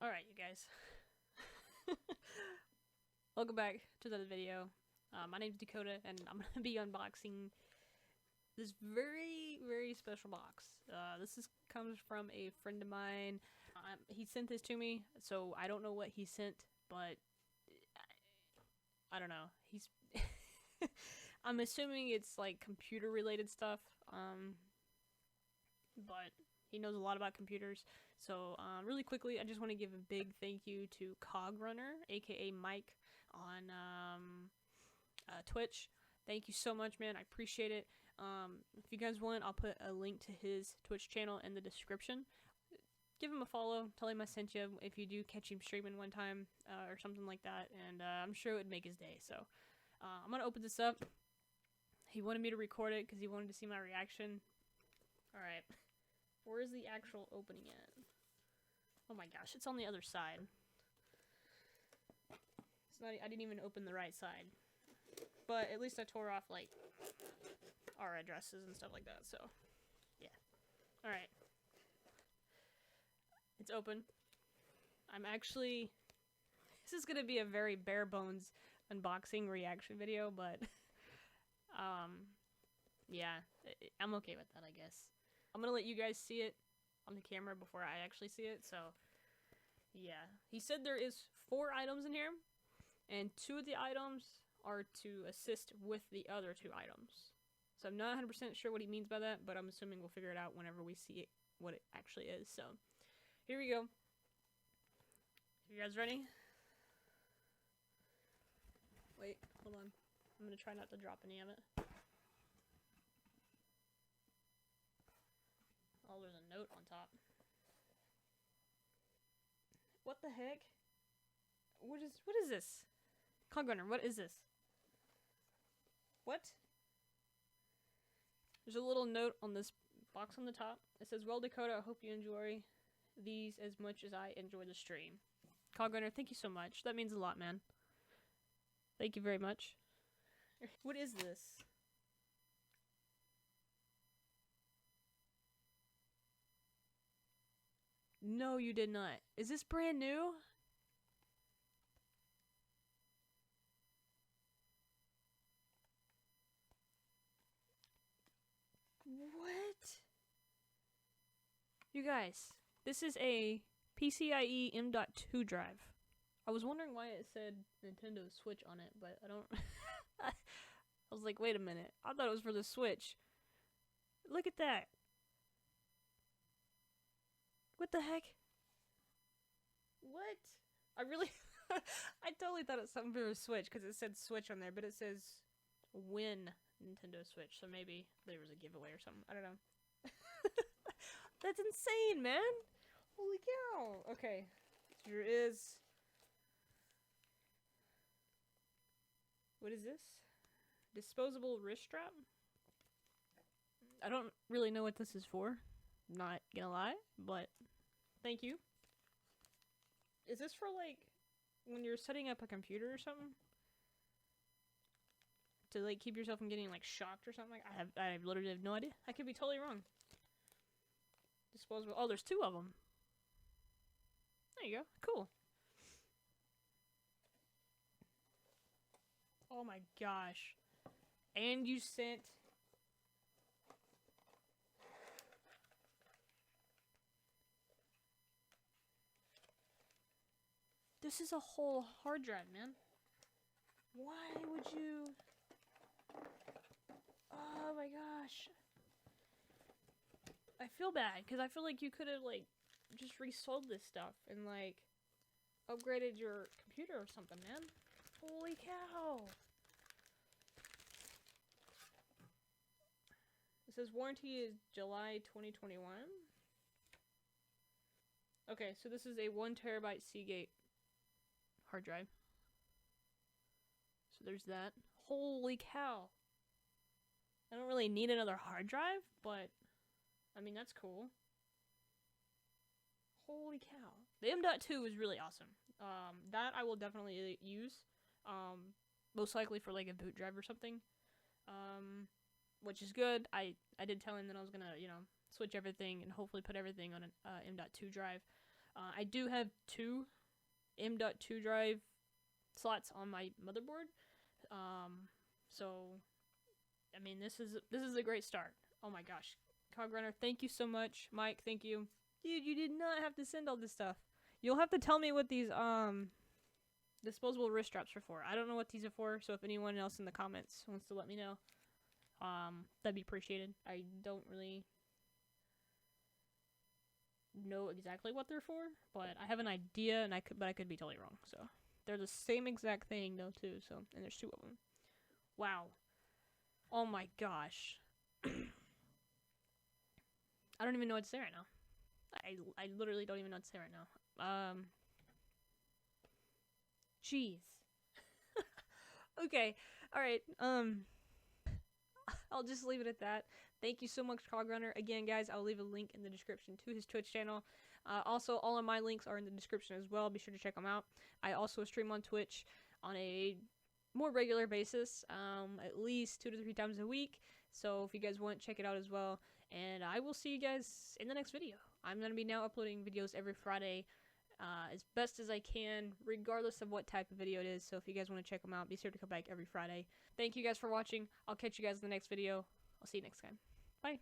Alright, you guys. Welcome back to the video. My name's Dakotah, and I'm going to be unboxing this very, very special box. Comes from a friend of mine. He sent this to me, so I don't know what he sent, but I don't know. I'm assuming it's like computer related stuff, but he knows a lot about computers. So really quickly, I just want to give a big thank you to Cogrunner, aka Mike, on Twitch. Thank you so much, man. I appreciate it. If you guys want, I'll put a link to his Twitch channel in the description. Give him a follow. Tell him I sent you if you do catch him streaming one time or something like that. And I'm sure it would make his day. So I'm going to open this up. He wanted me to record it because he wanted to see my reaction. Alright. Where is the actual opening at? Oh my gosh, it's on the other side. It's not. I didn't even open the right side. But at least I tore off, like, our addresses and stuff like that, so, yeah. Alright. It's open. This is gonna be a very bare bones unboxing reaction video, but, yeah, I'm okay with that, I guess. I'm gonna let you guys see it on the camera before I actually see it, so, yeah. He said there is 4 items in here, and 2 of the items are to assist with the other 2 items. So I'm not 100% sure what he means by that, but I'm assuming we'll figure it out whenever we see it, what it actually is. So, here we go. You guys ready? Wait, hold on. I'm gonna try not to drop any of it. Oh, there's a note on top. What the heck? What is this? Cogrunner, what is this? What? There's a little note on this box on the top. It says, "Well, Dakotah, I hope you enjoy these as much as I enjoy the stream." Cogrunner, thank you so much. That means a lot, man. Thank you very much. What is this? No, you did not. Is this brand new? What? You guys, this is a PCIe M.2 drive. I was wondering why it said Nintendo Switch on it, but I don't... I was like, wait a minute. I thought it was for the Switch. Look at that. What the heck? What? I really... I totally thought it was something for the Switch, because it said Switch on there, but it says win Nintendo Switch, so maybe there was a giveaway or something. I don't know. That's insane, man! Holy cow! Okay. Here is... What is this? Disposable wrist strap? I don't really know what this is for. Not gonna lie, but thank you. Is this for, like, when you're setting up a computer or something? To, like, keep yourself from getting, like, shocked or something? I literally have no idea. I could be totally wrong. Disposable. Oh, there's 2 of them. There you go. Cool. Oh my gosh. And you sent... This is a whole hard drive, man. Why would you... Oh my gosh. I feel bad, because I feel like you could have, like, just resold this stuff and, like, upgraded your computer or something, man. Holy cow. It says warranty is July 2021. Okay, so this is a 1 terabyte Seagate hard drive. So there's that. Holy cow. I don't really need another hard drive, but I mean, that's cool. Holy cow. The M.2 is really awesome. That I will definitely use. Most likely for like a boot drive or something. Which is good. I did tell him that I was gonna, you know, switch everything and hopefully put everything on an M.2 drive. I do have 2 M.2 drive slots on my motherboard. So I mean, this is a great start. Oh my gosh, Cogrunner, thank you so much. Mike, thank you. Dude, you did not have to send all this stuff. You'll have to tell me what these disposable wrist straps are for. I don't know what these are for, so if anyone else in the comments wants to let me know, that'd be appreciated. I don't really know exactly what they're for, but I have an idea, and I could be totally wrong. So they're the same exact thing though too. So, and there's 2 of them. Wow. Oh my gosh. I don't even know what to say right now. I literally don't even know what to say right now. Jeez. Okay. Alright. I'll just leave it at that. Thank you so much, Cogrunner. Again, guys, I'll leave a link in the description to his Twitch channel. Also, all of my links are in the description as well. Be sure to check them out. I also stream on Twitch on a more regular basis, at least 2 to 3 times a week. So if you guys want, check it out as well. And I will see you guys in the next video. I'm going to be now uploading videos every Friday as best as I can, regardless of what type of video it is. So if you guys want to check them out, be sure to come back every Friday. Thank you guys for watching. I'll catch you guys in the next video. I'll see you next time. Bye.